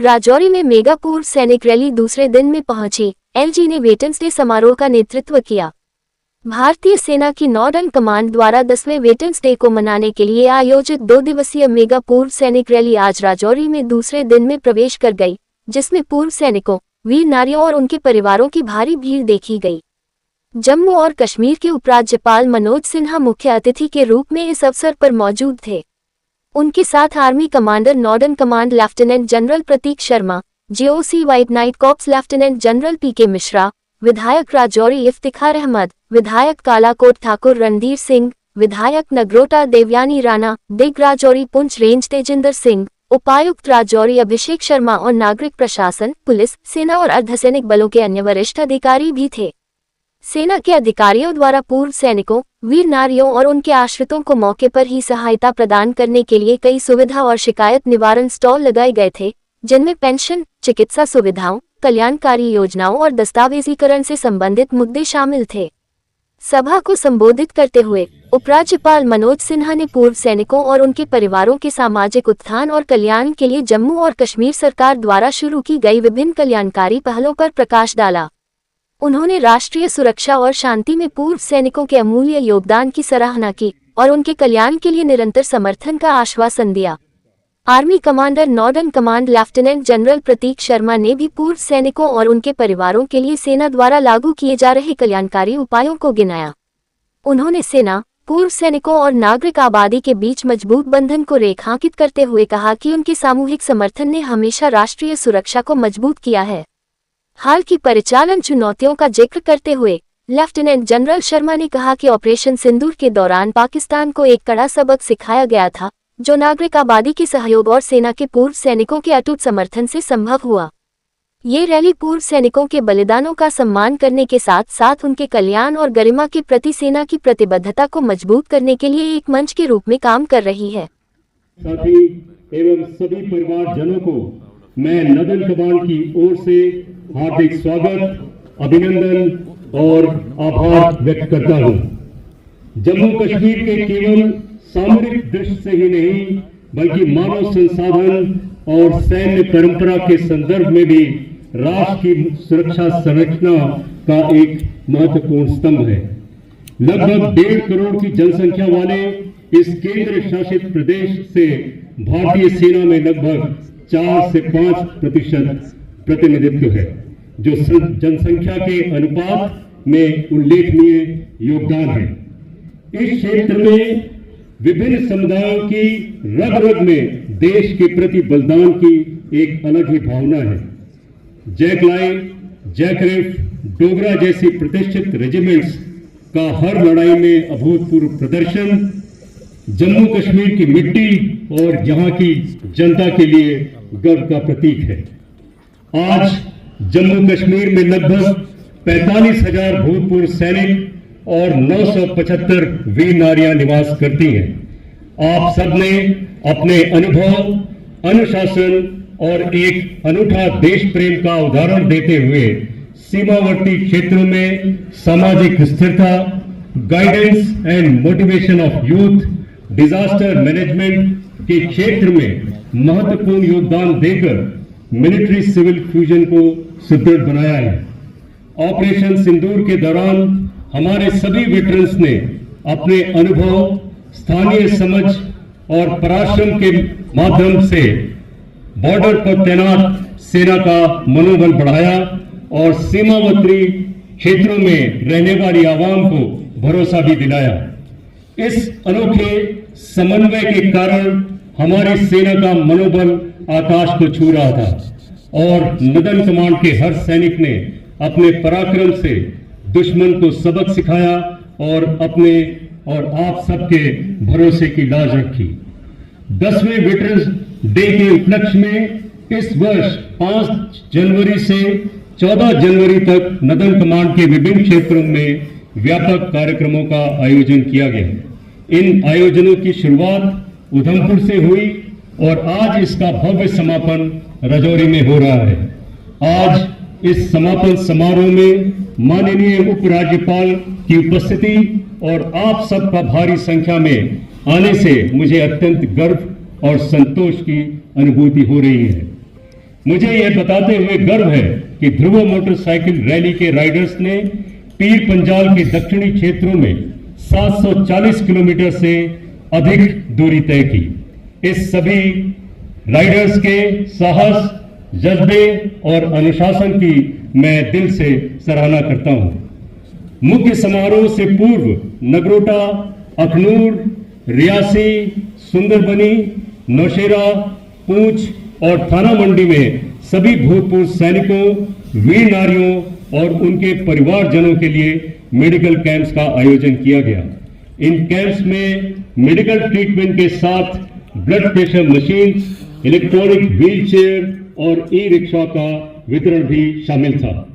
राजौरी में मेगा पूर्व सैनिक रैली दूसरे दिन में पहुंची। एलजी ने वेटरन्स डे समारोह का नेतृत्व किया। भारतीय सेना की नॉर्दर्न कमांड द्वारा 10वें वेटरन्स डे को मनाने के लिए आयोजित 2 दिवसीय मेगा पूर्व सैनिक रैली आज राजौरी में दूसरे दिन में प्रवेश कर गई, जिसमें पूर्व सैनिकों, वीर नारियों और उनके परिवारों की भारी भीड़ देखी गई। जम्मू और कश्मीर के उपराज्यपाल मनोज सिन्हा मुख्य अतिथि के रूप में इस अवसर पर मौजूद थे। उनके साथ army commander northern command lieutenant general Prateek Sharma, GOC white knight corps lieutenant general PK Mishra, विधायक राजौरी इफ्तिखार अहमद, विधायक कालाकोट ठाकुर रणधीर सिंह, विधायक नगरोटा देवयानी राणा, दिग राजौरी पुंछ रेंज तेजिंदर सिंह, उपायुक्त राजौरी अभिषेक शर्मा और नागरिक प्रशासन, पुलिस, सेना और अर्धसैनिक बलों के अन्य वरिष्ठ अधिकारी भी थे। सेना के अधिकारियों द्वारा पूर्व सैनिकों, वीर नारियों और उनके आश्रितों को मौके पर ही सहायता प्रदान करने के लिए कई सुविधा और शिकायत निवारण स्टॉल लगाए गए थे, जिनमें पेंशन, चिकित्सा सुविधाओं, कल्याणकारी योजनाओं और दस्तावेजीकरण से संबंधित मुद्दे शामिल थे। सभा को संबोधित करते हुए उपराज्यपाल मनोज सिन्हा ने पूर्व सैनिकों और उनके परिवारों के सामाजिक उत्थान और कल्याण के लिए जम्मू और कश्मीर सरकार द्वारा शुरू की गई विभिन्न कल्याणकारी पहलों पर प्रकाश डाला। उन्होंने राष्ट्रीय सुरक्षा और शांति में पूर्व सैनिकों के अमूल्य योगदान की सराहना की और उनके कल्याण के लिए निरंतर समर्थन का आश्वासन दिया। Army commander northern command lieutenant general Prateek Sharma ने भी पूर्व सैनिकों और उनके परिवारों के लिए सेना द्वारा लागू किए जा रहे कल्याणकारी उपायों को गिनाया। उन्होंने सेना, पूर्व सैनिकों और नागरिक आबादी के बीच मजबूत बंधन को रेखांकित करते हुए कहा कि उनके सामूहिक समर्थन ने हमेशा राष्ट्रीय सुरक्षा को मजबूत किया है। हाल की परिचालन चुनौतियों का जिक्र करते हुए लेफ्टिनेंट जनरल शर्मा ने कहा कि ऑपरेशन सिंदूर के दौरान पाकिस्तान को एक कड़ा सबक सिखाया गया था, जो नागरिक आबादी के सहयोग और सेना के पूर्व सैनिकों के अटूट समर्थन से संभव हुआ। ये रैली पूर्व सैनिकों के बलिदानों का सम्मान करने के साथ साथ उनके कल्याण और गरिमा के प्रति सेना की प्रतिबद्धता को मजबूत करने के लिए एक मंच के रूप में काम कर रही है। साथी एवं सभी परिवारजनों को मैं नॉर्दर्न कमांड की ओर से हार्दिक स्वागत, अभिनंदन और आभार व्यक्त करता हूं। जम्मू कश्मीर के केवल सामरिक दृष्टि से ही नहीं बल्कि मानव संसाधन और सैन्य परंपरा के संदर्भ में भी राष्ट्र की सुरक्षा संरचना का एक महत्वपूर्ण स्तंभ है। लगभग 1.5 करोड़ की जनसंख्या वाले इस केंद्र शासित प्रदेश से भारतीय सेना में लगभग 4 से 5% प्रतिनिधित्व है, जो जनसंख्या के अनुपात में उल्लेखनीय योगदान है। इस क्षेत्र में विभिन्न समुदायों की रग रग में देश के प्रति बलिदान की एक अलग ही भावना है। जैकलाइन, जैकरिफ, डोगरा जैसी प्रतिष्ठित रेजिमेंट्स का हर लड़ाई में अभूतपूर्व प्रदर्शन जम्मू कश्मीर की मिट्टी और यहाँ की जनता के लिए गर्व का प्रतीक है। आज जम्मू कश्मीर में लगभग 45,000 भूतपूर्व सैनिक और 975 वीर नारियां निवास करती हैं। आप सबने अपने अनुभव, अनुशासन और एक अनूठा देश प्रेम का उदाहरण देते हुए सीमावर्ती क्षेत्रों में सामाजिक स्थिरता, guidance and motivation of youth, disaster management के क्षेत्र में महत्वपूर्ण योगदान देकर मिलिट्री सिविल फ्यूजन को सुदृढ़ बनाया है। ऑपरेशन सिंदूर के दौरान हमारे सभी वेटरन्स ने अपने अनुभव, स्थानीय समझ और पराक्रम के माध्यम से बॉर्डर पर तैनात सेना का मनोबल बढ़ाया और सीमावर्ती क्षेत्रों में रहने वाली आवाम को भरोसा भी दिलाया। इस अनोखे समन्वय के कारण हमारी सेना का मनोबल आकाश को छू रहा था और नॉर्दर्न कमांड के हर सैनिक ने अपने पराक्रम से दुश्मन को सबक सिखाया और अपने और आप सबके भरोसे की लाज रखी। 10वें वेटरन्स डे के उपलक्ष्य में इस वर्ष 5 जनवरी से 14 जनवरी तक नॉर्दर्न कमांड के विभिन्न क्षेत्रों में व्यापक कार्यक्रमों का आयोजन किया गया। इन आयोजनों की शुरुआत उधमपुर से हुई और आज इसका भव्य समापन राजौरी में हो रहा है। आज इस समापन समारोह में माननीय उपराज्यपाल की उपस्थिति और आप सबका भारी संख्या में आने से मुझे अत्यंत गर्व और संतोष की अनुभूति हो रही है। मुझे यह बताते हुए गर्व है कि ध्रुव मोटरसाइकिल रैली के राइडर्स ने पीर पंजाल के दक्षिणी क्षेत्रों में 740 किलोमीटर से अधिक दूरी तय की। इस सभी राइडर्स के साहस, जज्बे और अनुशासन की मैं दिल से सराहना करता हूं। मुख्य समारोह से पूर्व नगरोटा, अखनूर, रियासी, सुंदरबनी, नौशेरा, पूंछ और थाना मंडी में सभी भूतपूर्व सैनिकों, वीर नारियों और उनके परिवारजनों के लिए मेडिकल कैंप्स का आयोजन किया गया। इन कैंप्स में मेडिकल ट्रीटमेंट के साथ blood pressure machine, electronic wheelchair और ई रिक्शा का वितरण भी शामिल था।